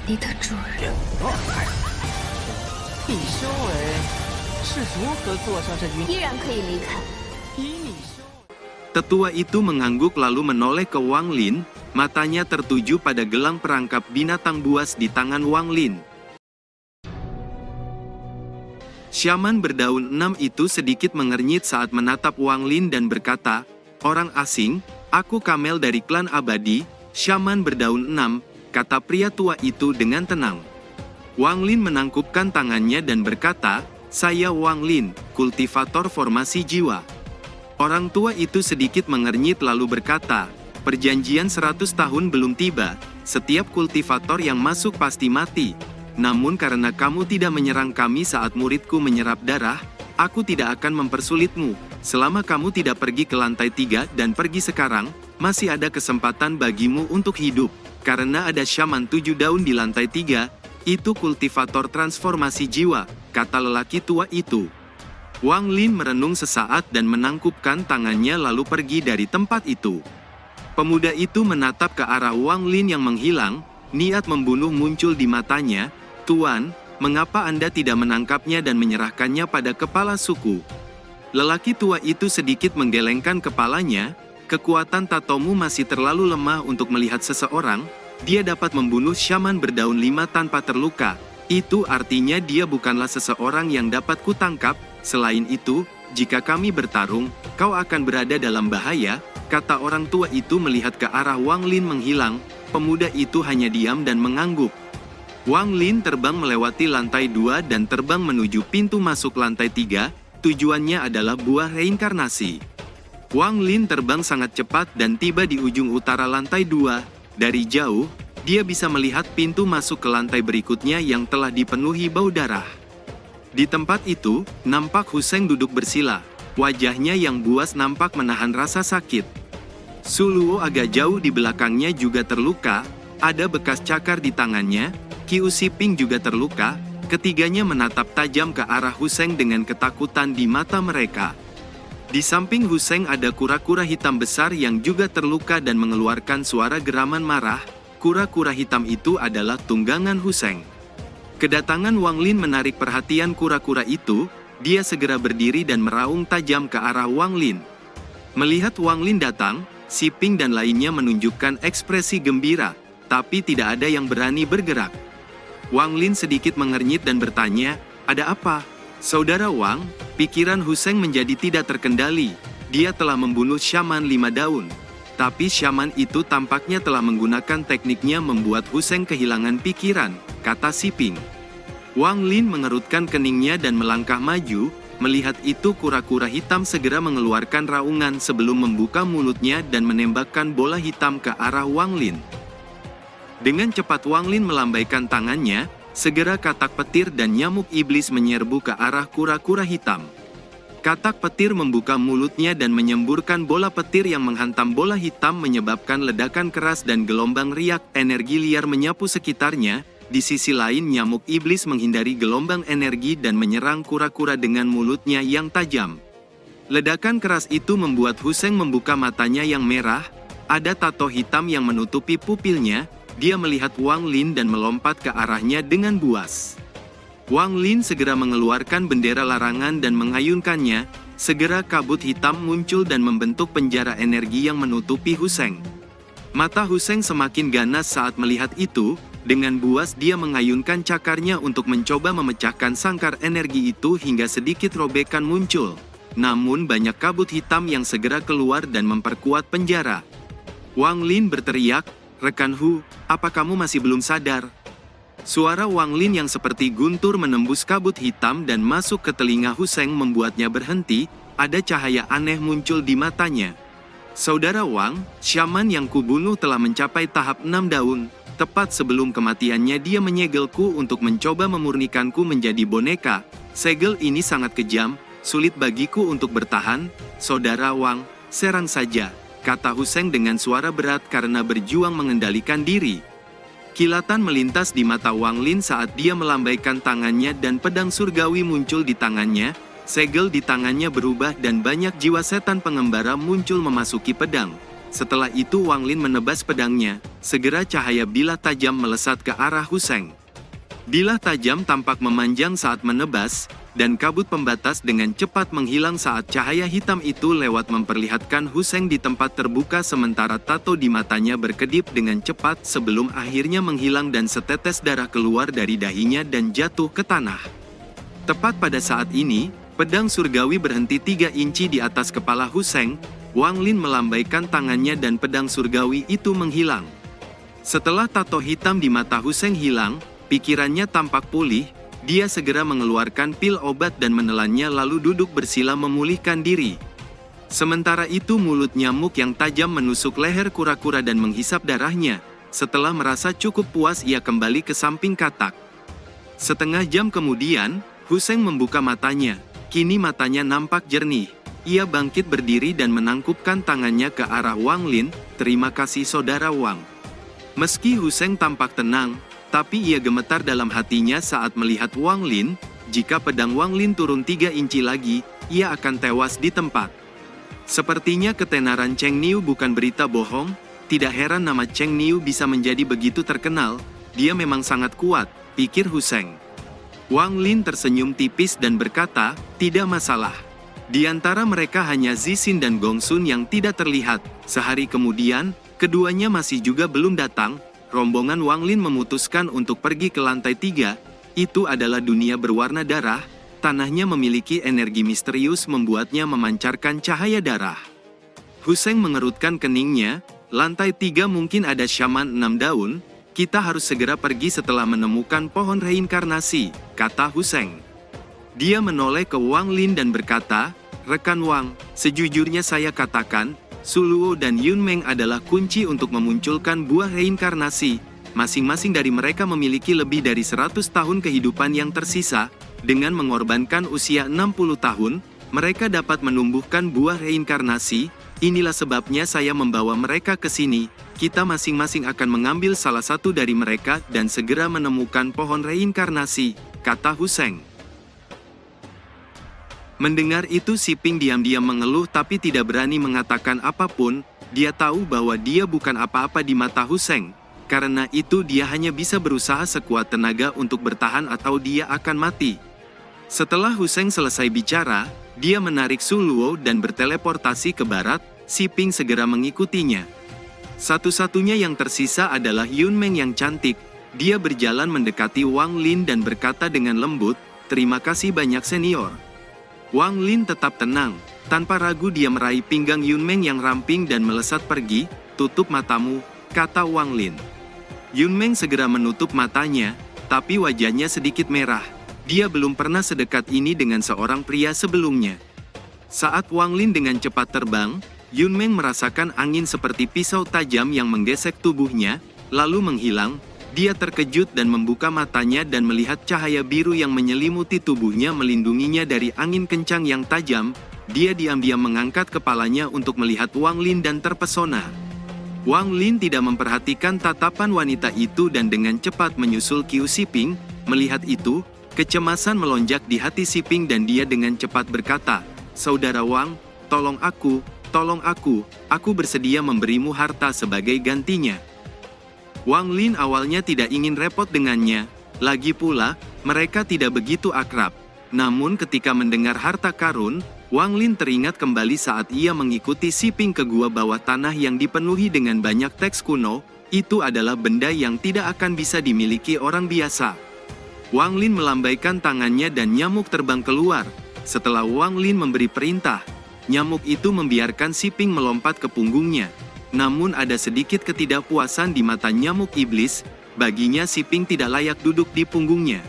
你的主人。你修为是如何坐上这云？依然可以离开。以你修为。 Tetua itu mengangguk lalu menoleh ke Wang Lin, matanya tertuju pada gelang perangkap binatang buas di tangan Wang Lin. Syaman berdaun 6 itu sedikit mengernyit saat menatap Wang Lin dan berkata, "Orang asing, aku Kamel dari klan abadi, Syaman berdaun 6, kata pria tua itu dengan tenang. Wang Lin menangkupkan tangannya dan berkata, "Saya Wang Lin, kultivator formasi jiwa." Orang tua itu sedikit mengernyit lalu berkata, "Perjanjian 100 tahun belum tiba, setiap kultivator yang masuk pasti mati. Namun karena kamu tidak menyerang kami saat muridku menyerap darah, aku tidak akan mempersulitmu. Selama kamu tidak pergi ke lantai 3 dan pergi sekarang, masih ada kesempatan bagimu untuk hidup. Karena ada Syaman 7 daun di lantai 3, itu kultivator transformasi jiwa," kata lelaki tua itu. Wang Lin merenung sesaat dan menangkupkan tangannya lalu pergi dari tempat itu. Pemuda itu menatap ke arah Wang Lin yang menghilang, niat membunuh muncul di matanya. "Tuan, mengapa Anda tidak menangkapnya dan menyerahkannya pada kepala suku?" Lelaki tua itu sedikit menggelengkan kepalanya, "Kekuatan tatomu masih terlalu lemah untuk melihat seseorang, dia dapat membunuh Syaman berdaun 5 tanpa terluka. Itu artinya dia bukanlah seseorang yang dapat kutangkap. Selain itu, jika kami bertarung, kau akan berada dalam bahaya," kata orang tua itu melihat ke arah Wang Lin menghilang. Pemuda itu hanya diam dan mengangguk. Wang Lin terbang melewati lantai 2 dan terbang menuju pintu masuk lantai 3, tujuannya adalah buah reinkarnasi. Wang Lin terbang sangat cepat dan tiba di ujung utara lantai 2. Dari jauh, dia bisa melihat pintu masuk ke lantai berikutnya yang telah dipenuhi bau darah. Di tempat itu, nampak Huseng duduk bersila. Wajahnya yang buas nampak menahan rasa sakit. Su Luo agak jauh di belakangnya juga terluka, ada bekas cakar di tangannya. Qiu Siping juga terluka. Ketiganya menatap tajam ke arah Huseng dengan ketakutan di mata mereka. Di samping Huseng ada kura-kura hitam besar yang juga terluka dan mengeluarkan suara geraman marah. Kura-kura hitam itu adalah tunggangan Huseng. Kedatangan Wang Lin menarik perhatian kura-kura itu. Dia segera berdiri dan meraung tajam ke arah Wang Lin. Melihat Wang Lin datang, Siping dan lainnya menunjukkan ekspresi gembira, tapi tidak ada yang berani bergerak. Wang Lin sedikit mengernyit dan bertanya, "Ada apa?" "Saudara Wang, pikiran Huseng menjadi tidak terkendali. Dia telah membunuh Syaman 5 daun. Tapi Syaman itu tampaknya telah menggunakan tekniknya membuat Huseng kehilangan pikiran," kata Siping. Wang Lin mengerutkan keningnya dan melangkah maju. Melihat itu kura-kura hitam segera mengeluarkan raungan sebelum membuka mulutnya dan menembakkan bola hitam ke arah Wang Lin. Dengan cepat Wang Lin melambaikan tangannya, segera katak petir dan nyamuk iblis menyerbu ke arah kura-kura hitam. Katak petir membuka mulutnya dan menyemburkan bola petir yang menghantam bola hitam menyebabkan ledakan keras dan gelombang riak energi liar menyapu sekitarnya. Di sisi lain nyamuk iblis menghindari gelombang energi dan menyerang kura-kura dengan mulutnya yang tajam. Ledakan keras itu membuat Huseng membuka matanya yang merah, ada tato hitam yang menutupi pupilnya. Dia melihat Wang Lin dan melompat ke arahnya dengan buas. Wang Lin segera mengeluarkan bendera larangan dan mengayunkannya. Segera kabut hitam muncul dan membentuk penjara energi yang menutupi Huseng. Mata Huseng semakin ganas saat melihat itu. Dengan buas dia mengayunkan cakarnya untuk mencoba memecahkan sangkar energi itu hingga sedikit robekan muncul. Namun banyak kabut hitam yang segera keluar dan memperkuat penjara. Wang Lin berteriak, "Rekan Hu, apa kamu masih belum sadar?" Suara Wang Lin yang seperti guntur menembus kabut hitam dan masuk ke telinga Huseng membuatnya berhenti. Ada cahaya aneh muncul di matanya. "Saudara Wang, Syaman yang kubunuh telah mencapai tahap 6 daun. Tepat sebelum kematiannya dia menyegelku untuk mencoba memurnikanku menjadi boneka. Segel ini sangat kejam, sulit bagiku untuk bertahan. Saudara Wang, serang saja," kata Huseng dengan suara berat karena berjuang mengendalikan diri. Kilatan melintas di mata Wang Lin saat dia melambaikan tangannya dan pedang surgawi muncul di tangannya. Segel di tangannya berubah dan banyak jiwa setan pengembara muncul memasuki pedang. Setelah itu Wang Lin menebas pedangnya, segera cahaya bilah tajam melesat ke arah Hu Sheng. Bilah tajam tampak memanjang saat menebas, dan kabut pembatas dengan cepat menghilang saat cahaya hitam itu lewat memperlihatkan Hu Sheng di tempat terbuka sementara tato di matanya berkedip dengan cepat sebelum akhirnya menghilang dan setetes darah keluar dari dahinya dan jatuh ke tanah. Tepat pada saat ini, pedang surgawi berhenti 3 inci di atas kepala Hu Sheng. Wang Lin melambaikan tangannya dan pedang surgawi itu menghilang. Setelah tato hitam di mata Hu Sheng hilang, pikirannya tampak pulih, dia segera mengeluarkan pil obat dan menelannya lalu duduk bersila memulihkan diri. Sementara itu mulut nyamuk yang tajam menusuk leher kura-kura dan menghisap darahnya. Setelah merasa cukup puas ia kembali ke samping katak. Setengah jam kemudian, Hu Sheng membuka matanya. Kini matanya nampak jernih. Ia bangkit berdiri dan menangkupkan tangannya ke arah Wang Lin. "Terima kasih saudara Wang." Meski Hu Sheng tampak tenang, tapi ia gemetar dalam hatinya saat melihat Wang Lin. Jika pedang Wang Lin turun 3 inci lagi, ia akan tewas di tempat. Sepertinya ketenaran Cheng Niu bukan berita bohong. Tidak heran nama Cheng Niu bisa menjadi begitu terkenal. Dia memang sangat kuat, pikir Hu Sheng. Wang Lin tersenyum tipis dan berkata, "Tidak masalah." Di antara mereka hanya Zixin dan Gong Sun yang tidak terlihat. Sehari kemudian, keduanya masih juga belum datang. Rombongan Wang Lin memutuskan untuk pergi ke lantai 3. Itu adalah dunia berwarna darah. Tanahnya memiliki energi misterius membuatnya memancarkan cahaya darah. Hu Sheng mengerutkan keningnya. "Lantai 3 mungkin ada syaman 6 daun. Kita harus segera pergi setelah menemukan pohon reinkarnasi," kata Hu Sheng. Dia menoleh ke Wang Lin dan berkata, "Rekan Wang, sejujurnya saya katakan, Su Luo dan Yun Meng adalah kunci untuk memunculkan buah reinkarnasi. Masing-masing dari mereka memiliki lebih dari 100 tahun kehidupan yang tersisa. Dengan mengorbankan usia 60 tahun, mereka dapat menumbuhkan buah reinkarnasi. Inilah sebabnya saya membawa mereka ke sini. Kita masing-masing akan mengambil salah satu dari mereka dan segera menemukan pohon reinkarnasi," kata Hu Sheng. Mendengar itu Si Ping diam-diam mengeluh tapi tidak berani mengatakan apapun. Dia tahu bahwa dia bukan apa-apa di mata Hu Sheng. Karena itu dia hanya bisa berusaha sekuat tenaga untuk bertahan atau dia akan mati. Setelah Hu Sheng selesai bicara, dia menarik Su Luo dan berteleportasi ke barat. Si Ping segera mengikutinya. Satu-satunya yang tersisa adalah Yun Meng yang cantik. Dia berjalan mendekati Wang Lin dan berkata dengan lembut, "Terima kasih banyak senior." Wang Lin tetap tenang. Tanpa ragu dia meraih pinggang Yun Meng yang ramping dan melesat pergi. "Tutup matamu," kata Wang Lin. Yun Meng segera menutup matanya, tapi wajahnya sedikit merah. Dia belum pernah sedekat ini dengan seorang pria sebelumnya. Saat Wang Lin dengan cepat terbang, Yun Meng merasakan angin seperti pisau tajam yang menggesek tubuhnya, lalu menghilang. Dia terkejut dan membuka matanya dan melihat cahaya biru yang menyelimuti tubuhnya melindunginya dari angin kencang yang tajam. Dia diam-diam mengangkat kepalanya untuk melihat Wang Lin dan terpesona. Wang Lin tidak memperhatikan tatapan wanita itu dan dengan cepat menyusul Qiu Siping. Melihat itu, kecemasan melonjak di hati Siping dan dia dengan cepat berkata, "Saudara Wang, tolong aku bersedia memberimu harta sebagai gantinya." Wang Lin awalnya tidak ingin repot dengannya, lagi pula, mereka tidak begitu akrab. Namun ketika mendengar harta karun, Wang Lin teringat kembali saat ia mengikuti Siping ke gua bawah tanah yang dipenuhi dengan banyak teks kuno. Itu adalah benda yang tidak akan bisa dimiliki orang biasa. Wang Lin melambaikan tangannya dan nyamuk terbang keluar. Setelah Wang Lin memberi perintah, nyamuk itu membiarkan Siping melompat ke punggungnya. Namun ada sedikit ketidakpuasan di mata nyamuk iblis. Baginya Siping tidak layak duduk di punggungnya.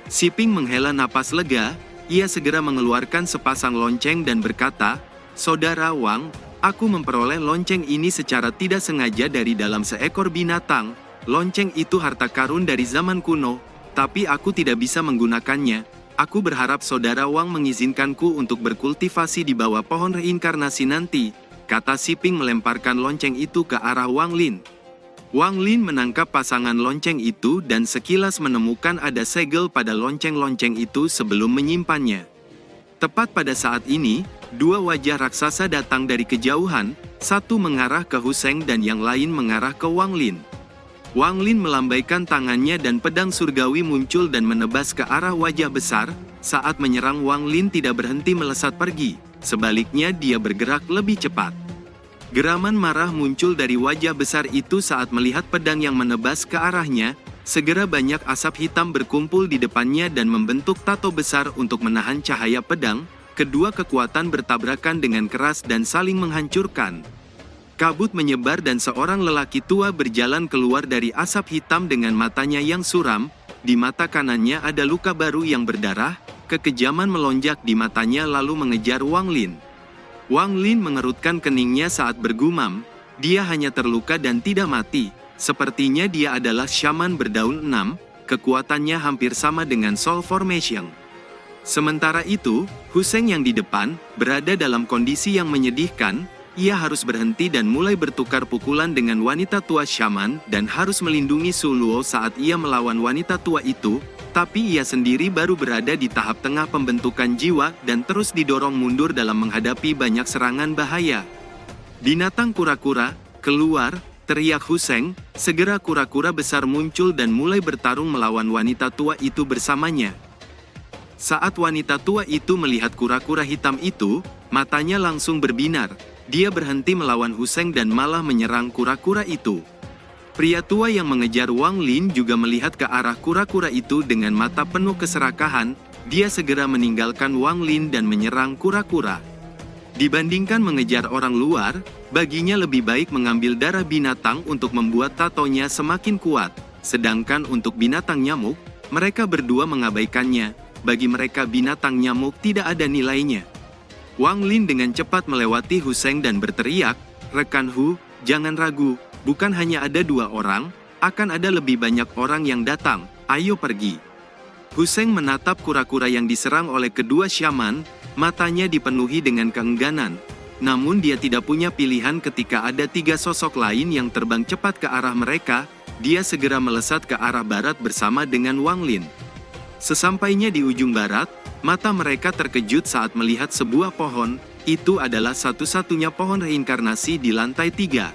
Siping menghela napas lega. Ia segera mengeluarkan sepasang lonceng dan berkata, "Saudara Wang, aku memperoleh lonceng ini secara tidak sengaja dari dalam seekor binatang. Lonceng itu harta karun dari zaman kuno, tapi aku tidak bisa menggunakannya. Aku berharap saudara Wang mengizinkanku untuk berkultivasi di bawah pohon reinkarnasi nanti," kata Siping melemparkan lonceng itu ke arah Wang Lin. Wang Lin menangkap pasangan lonceng itu dan sekilas menemukan ada segel pada lonceng-lonceng itu sebelum menyimpannya. Tepat pada saat ini, Dua wajah raksasa datang dari kejauhan, satu mengarah ke Hussein dan yang lain mengarah ke Wang Lin. Wang Lin melambaikan tangannya dan pedang surgawi muncul dan menebas ke arah wajah besar. Saat menyerang, Wang Lin tidak berhenti melesat pergi, sebaliknya dia bergerak lebih cepat. Geraman marah muncul dari wajah besar itu saat melihat pedang yang menebas ke arahnya. Segera banyak asap hitam berkumpul di depannya dan membentuk tato besar untuk menahan cahaya pedang. Kedua kekuatan bertabrakan dengan keras dan saling menghancurkan. Kabut menyebar dan seorang lelaki tua berjalan keluar dari asap hitam dengan matanya yang suram. Di mata kanannya ada luka baru yang berdarah. Kekejaman melonjak di matanya lalu mengejar Wang Lin. Wang Lin mengerutkan keningnya saat bergumam, dia hanya terluka dan tidak mati. Sepertinya dia adalah Shaman berdaun 6, kekuatannya hampir sama dengan Soul Formation. Sementara itu, Hussein yang di depan, berada dalam kondisi yang menyedihkan. Ia harus berhenti dan mulai bertukar pukulan dengan wanita tua Shaman dan harus melindungi Su Luo saat ia melawan wanita tua itu. Tapi ia sendiri baru berada di tahap tengah pembentukan jiwa dan terus didorong mundur dalam menghadapi banyak serangan bahaya. Binatang kura-kura, keluar, teriak Hussein. Segera kura-kura besar muncul dan mulai bertarung melawan wanita tua itu bersamanya. Saat wanita tua itu melihat kura-kura hitam itu, matanya langsung berbinar. Dia berhenti melawan Hussein dan malah menyerang kura-kura itu. Pria tua yang mengejar Wang Lin juga melihat ke arah kura-kura itu dengan mata penuh keserakahan. Dia segera meninggalkan Wang Lin dan menyerang kura-kura. Dibandingkan mengejar orang luar, baginya lebih baik mengambil darah binatang untuk membuat tatonya semakin kuat. Sedangkan untuk binatang nyamuk, mereka berdua mengabaikannya. Bagi mereka binatang nyamuk tidak ada nilainya. Wang Lin dengan cepat melewati Hussein dan berteriak, "Rekan Hu, jangan ragu. Bukan hanya ada 2 orang, akan ada lebih banyak orang yang datang, ayo pergi." Hussein menatap kura-kura yang diserang oleh kedua Shaman, matanya dipenuhi dengan keengganan. Namun dia tidak punya pilihan ketika ada 3 sosok lain yang terbang cepat ke arah mereka. Dia segera melesat ke arah barat bersama dengan Wang Lin. Sesampainya di ujung barat, mata mereka terkejut saat melihat sebuah pohon. Itu adalah satu-satunya pohon reinkarnasi di lantai 3.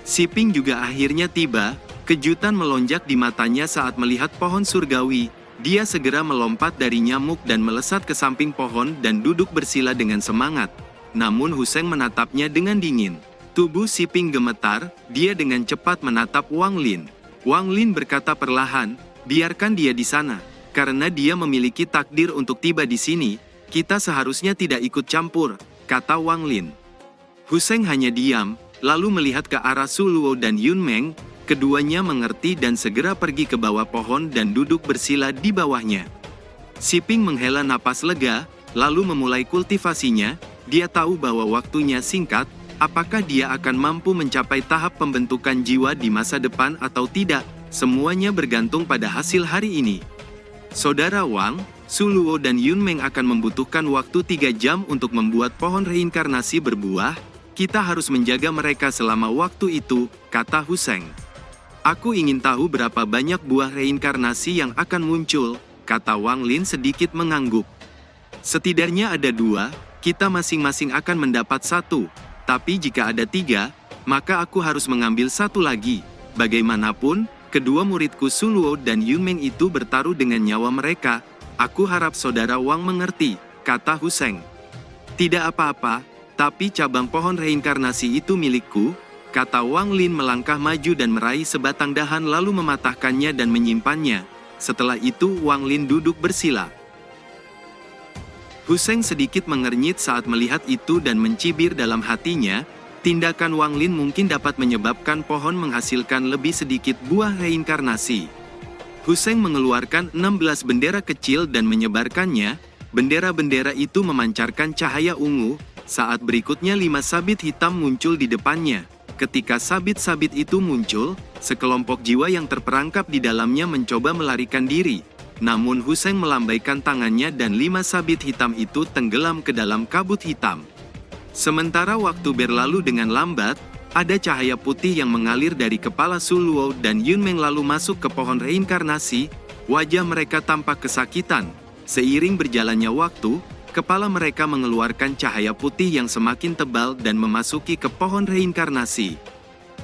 Siping juga akhirnya tiba. Kejutan melonjak di matanya saat melihat pohon surgawi. Dia segera melompat dari nyamuk dan melesat ke samping pohon dan duduk bersila dengan semangat. Namun Hussein menatapnya dengan dingin. Tubuh Siping gemetar, dia dengan cepat menatap Wang Lin. Wang Lin berkata perlahan, "Biarkan dia di sana. Karena dia memiliki takdir untuk tiba di sini, kita seharusnya tidak ikut campur," kata Wang Lin. Hussein hanya diam, lalu melihat ke arah Su Luo dan Yun Meng. Keduanya mengerti dan segera pergi ke bawah pohon dan duduk bersila di bawahnya. Siping menghela napas lega, lalu memulai kultivasinya. Dia tahu bahwa waktunya singkat. Apakah dia akan mampu mencapai tahap pembentukan jiwa di masa depan atau tidak? Semuanya bergantung pada hasil hari ini. Saudara Wang, Su Luo dan Yun Meng akan membutuhkan waktu 3 jam untuk membuat pohon reinkarnasi berbuah. Kita harus menjaga mereka selama waktu itu, kata Hussein. Aku ingin tahu berapa banyak buah reinkarnasi yang akan muncul, kata Wang Lin sedikit mengangguk. Setidaknya ada 2, kita masing-masing akan mendapat 1. Tapi jika ada 3, maka aku harus mengambil 1 lagi. Bagaimanapun, kedua muridku Su Luo dan Yun Meng itu bertaruh dengan nyawa mereka. Aku harap saudara Wang mengerti, kata Hussein. Tidak apa-apa, tapi cabang pohon reinkarnasi itu milikku, kata Wang Lin melangkah maju dan meraih sebatang dahan lalu mematahkannya dan menyimpannya. Setelah itu Wang Lin duduk bersila. Hussein sedikit mengernyit saat melihat itu dan mencibir dalam hatinya. Tindakan Wang Lin mungkin dapat menyebabkan pohon menghasilkan lebih sedikit buah reinkarnasi. Hussein mengeluarkan 16 bendera kecil dan menyebarkannya. Bendera-bendera itu memancarkan cahaya ungu. Saat berikutnya 5 sabit hitam muncul di depannya. Ketika sabit-sabit itu muncul, sekelompok jiwa yang terperangkap di dalamnya mencoba melarikan diri. Namun Hussein melambaikan tangannya dan 5 sabit hitam itu tenggelam ke dalam kabut hitam. Sementara waktu berlalu dengan lambat, ada cahaya putih yang mengalir dari kepala Su Luo dan Yun Meng lalu masuk ke pohon reinkarnasi. Wajah mereka tampak kesakitan. Seiring berjalannya waktu, Kepala mereka mengeluarkan cahaya putih yang semakin tebal dan memasuki ke pohon reinkarnasi.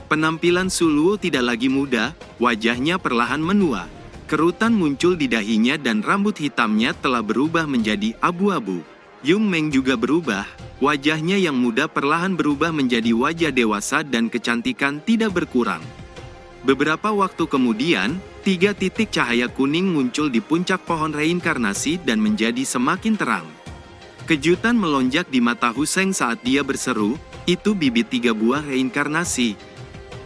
Penampilan Suluo tidak lagi muda, wajahnya perlahan menua. Kerutan muncul di dahinya dan rambut hitamnya telah berubah menjadi abu-abu. Yung Meng juga berubah, wajahnya yang muda perlahan berubah menjadi wajah dewasa dan kecantikan tidak berkurang. Beberapa waktu kemudian, 3 titik cahaya kuning muncul di puncak pohon reinkarnasi dan menjadi semakin terang. Kejutan melonjak di mata Hussein saat dia berseru, "Itu bibit 3 buah reinkarnasi."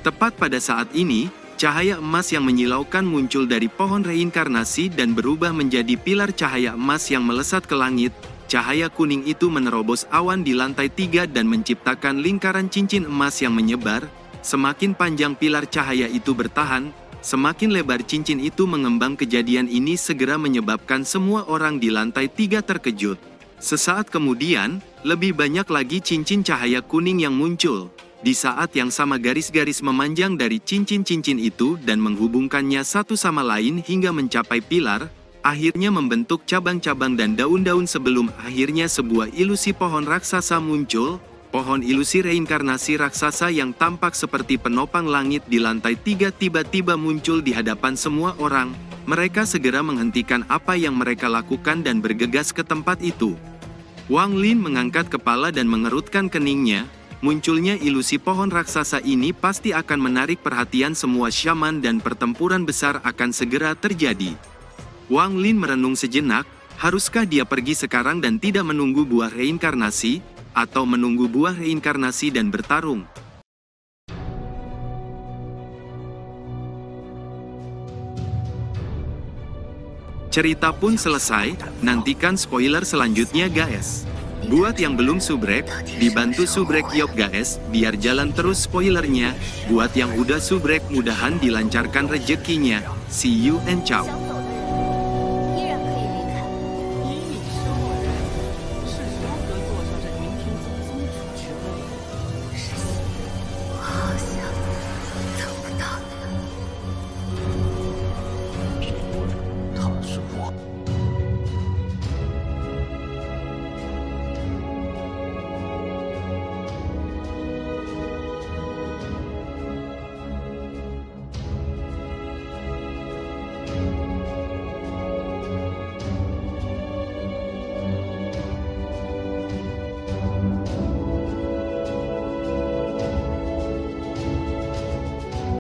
Tepat pada saat ini, cahaya emas yang menyilaukan muncul dari pohon reinkarnasi dan berubah menjadi pilar cahaya emas yang melesat ke langit. Cahaya kuning itu menerobos awan di lantai 3 dan menciptakan lingkaran cincin emas yang menyebar. Semakin panjang pilar cahaya itu bertahan, semakin lebar cincin itu mengembang. Kejadian ini segera menyebabkan semua orang di lantai 3 terkejut. Sesaat kemudian, lebih banyak lagi cincin cahaya kuning yang muncul. Di saat yang sama garis-garis memanjang dari cincin-cincin itu dan menghubungkannya satu sama lain hingga mencapai pilar, akhirnya membentuk cabang-cabang dan daun-daun sebelum akhirnya sebuah ilusi pohon raksasa muncul. Pohon ilusi reinkarnasi raksasa yang tampak seperti penopang langit di lantai 3 tiba-tiba muncul di hadapan semua orang. Mereka segera menghentikan apa yang mereka lakukan dan bergegas ke tempat itu. Wang Lin mengangkat kepala dan mengerutkan keningnya. Munculnya ilusi pohon raksasa ini pasti akan menarik perhatian semua syaman dan pertempuran besar akan segera terjadi. Wang Lin merenung sejenak, haruskah dia pergi sekarang dan tidak menunggu buah reinkarnasi, atau menunggu buah reinkarnasi dan bertarung? Cerita pun selesai, nantikan spoiler selanjutnya guys. Buat yang belum subrek, dibantu subrek yuk guys, biar jalan terus spoilernya. Buat yang udah subrek mudahan dilancarkan rezekinya. See you and ciao.